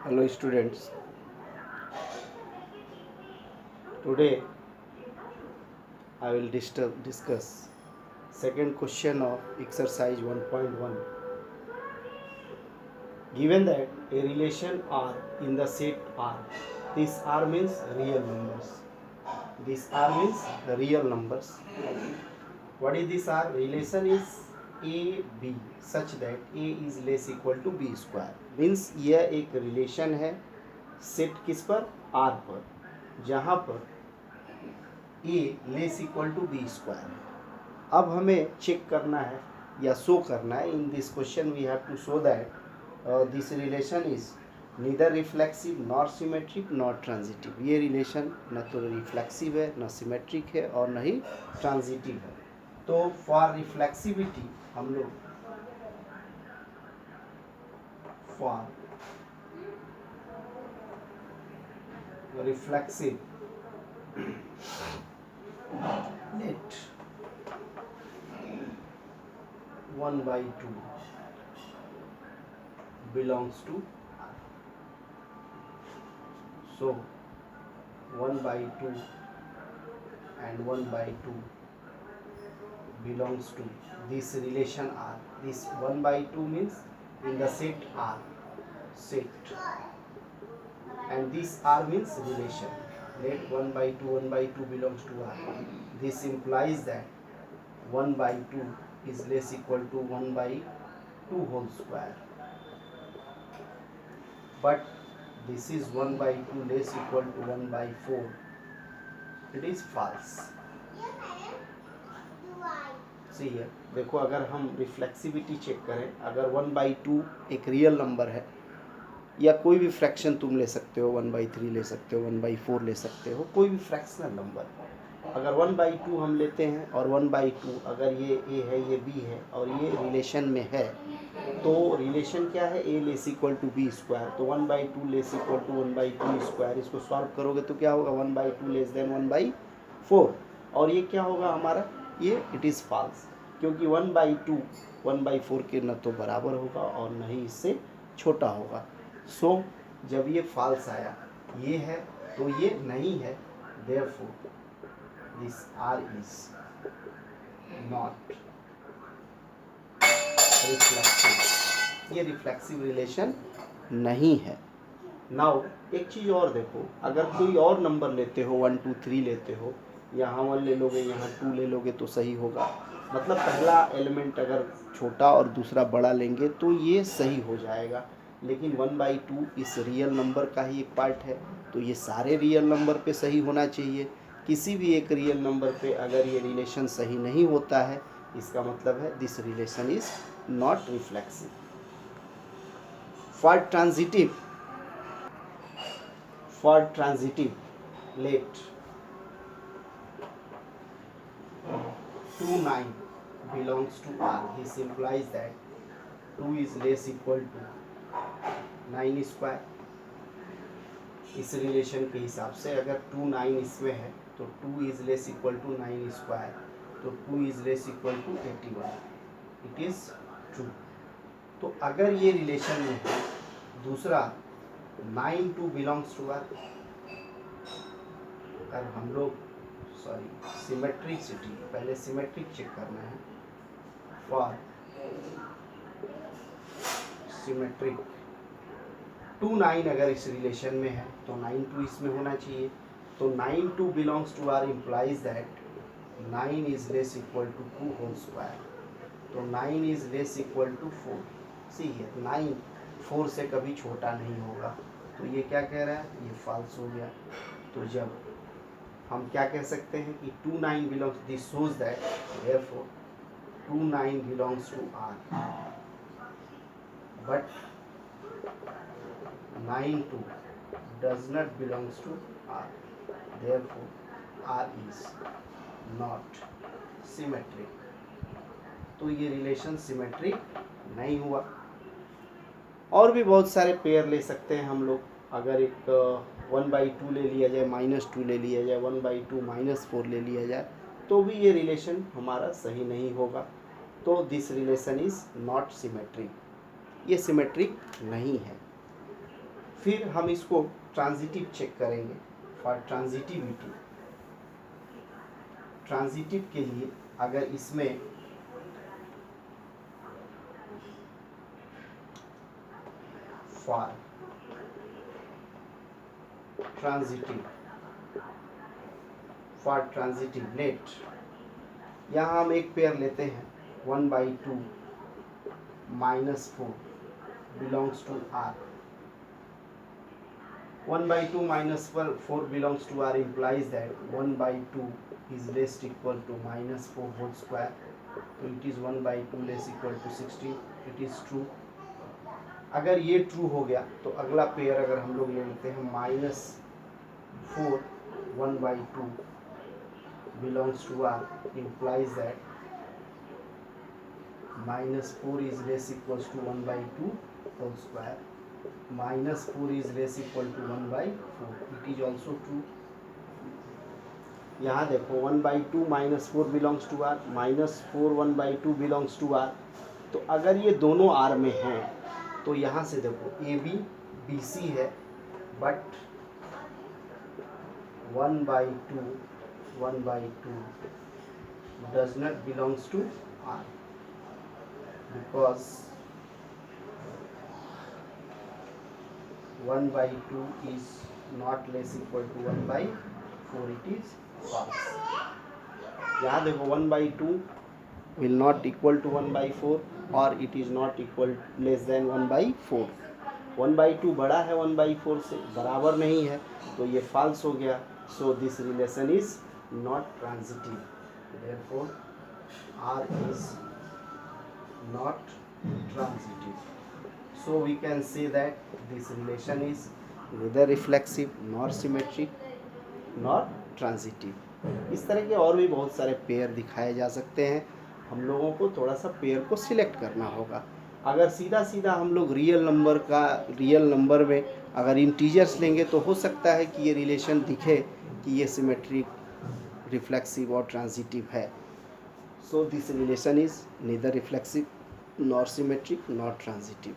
Hello students, today I will discuss second question of exercise 1.1. Given that a relation R in the set R, this R means real numbers. This R means real numbers. What is this R? Relation is A B such that A is less equal to B square. Means यह एक relation है set किस पर? R पर, जहाँ पर A less equal to B square. अब हमें चेक करना है या शो करना है, in this question we have to show that this relation is neither reflexive nor symmetric nor transitive. ये रिलेशन न तो रिफ्लेक्सिव है, न सिमेट्रिक है और न ही ट्रांजिटिव है। तो फॉर रिफ्लेक्सिविटी हम लोग for reflexive let 1/2 belongs to R. So 1/2 and 1/2 belongs to this relation R. This 1/2 means in the set R, set, and this R means relation. Let 1/2 belongs to R. This implies that 1/2 is less equal to 1/2 whole square. But this is 1/2 less equal to 1/4. It is false. See here, देखो अगर हम reflexivity check करें, अगर 1/2 एक real number है या कोई भी फ्रैक्शन तुम ले सकते हो, 1/3 ले सकते हो, 1/4 ले सकते हो, कोई भी फ्रैक्शनल नंबर। अगर 1/2 हम लेते हैं और 1/2 अगर ये ए है, ये बी है और ये रिलेशन में है, तो रिलेशन क्या है? A less equal to B square. तो 1/2 लेस इक्वल टू 1/2 स्क्वायर, इसको सॉल्व करोगे तो क्या होगा? 1/2 लेस देन 1/4। और ये क्या होगा हमारा? ये इट इज़ फॉल्स, क्योंकि 1/2 1/4 के न तो बराबर होगा और न ही इससे छोटा होगा। सो जब ये फॉल्स आया, ये है तो ये नहीं है, therefore this R is not reflexive. ये रिफ्लेक्सिव रिलेशन नहीं है। नाउ एक चीज़ और देखो, अगर कोई और नंबर लेते हो, 1 2 3 लेते हो, यहाँ 1 ले लोगे, यहाँ 2 ले लोगे तो सही होगा। मतलब पहला एलिमेंट अगर छोटा और दूसरा बड़ा लेंगे तो ये सही हो जाएगा। लेकिन 1/2 इस रियल नंबर का ही एक पार्ट है, तो ये सारे रियल नंबर पे सही होना चाहिए। किसी भी एक रियल नंबर पे अगर ये रिलेशन सही नहीं होता है, इसका मतलब है this relation is not reflexive. For transitive let 2 9 belongs to R. This implies that 2 is less equal to 9 square. इस रिलेशन के हिसाब से अगर 2 9 इसमें है तो 2 is less equal to 9 square, तो 2 is less equal to 81। It is true. तो अगर ये रिलेशन में है, दूसरा 9 2 बिलोंग्स टू R। अगर हम लोग सिमेट्रिसिटी, पहले सिमेट्रिक चेक करना है। फॉर सिमेट्रिक 2 9 अगर इस रिलेशन में है तो 9 2 इसमें होना चाहिए। तो 9 2 belongs to R implies that 9 is less equal to 2 whole square. तो 9 is less equal to 4। See है, 9 4 से कभी छोटा नहीं होगा। तो ये क्या कह रहा है? ये फॉल्स हो गया। तो जब हम क्या कह सकते हैं कि 2 9 belongs, this shows that therefore 2 9 belongs to R, but 9 2 does not belongs to R. Therefore, R is not symmetric. तो ये रिलेशन सिमेट्रिक नहीं हुआ। और भी बहुत सारे पेयर ले सकते हैं हम लोग। अगर एक 1/2 ले लिया जाए, -2 ले लिया जाए, 1/2 -4 ले लिया जाए, तो भी ये रिलेशन हमारा सही नहीं होगा। तो this relation is not symmetric, ये सिमेट्रिक नहीं है। फिर हम इसको ट्रांजिटिव चेक करेंगे। फॉर ट्रांजिटिविटी, ट्रांजिटिव के लिए अगर इसमें फॉर ट्रांजिटिव लेट, यहाँ हम एक पेयर लेते हैं 1/2 -4 belongs to R. 1/2 -4 belongs to R implies that 1/2 is less equal to -4 whole square. So it is 1/2 less equal to 16. It is true. अगर ये ट्रू हो गया तो अगला पेयर अगर हम लोग ले लेते हैं -4 1/2 belongs to R implies that -4 is less equals to 1/2 whole square. -4 is less equal to 1/4. It is also true. यहाँ देखो 1/2 -4 belongs to R, -4 1/2 belongs to R. तो अगर ये दोनों R में हैं तो यहाँ से देखो AB BC है, but 1/2 does not belongs to R because 1/2 is not less equal to 1/4. It is false. यहाँ देखो 1/2 will not equal to 1/4 और it is not equal less than 1/4. 1/2 बड़ा है 1/4 से, बराबर नहीं है, तो ये false हो गया. So this relation is not transitive. Therefore R is not transitive. So we can say that this relation is neither reflexive nor symmetric nor transitive. इस तरह के और भी बहुत सारे पेयर दिखाए जा सकते हैं. हम लोगों को थोड़ा सा पेयर को सिलेक्ट करना होगा. अगर सीधा सीधा हम लोग रियल नंबर में अगर इंटीजर्स लेंगे तो हो सकता है कि ये रिलेशन दिखे कि ये सिमेट्रिक, रिफ्लेक्सिव और ट्रांजिटिव है. So this relation is neither reflexive nor symmetric nor transitive.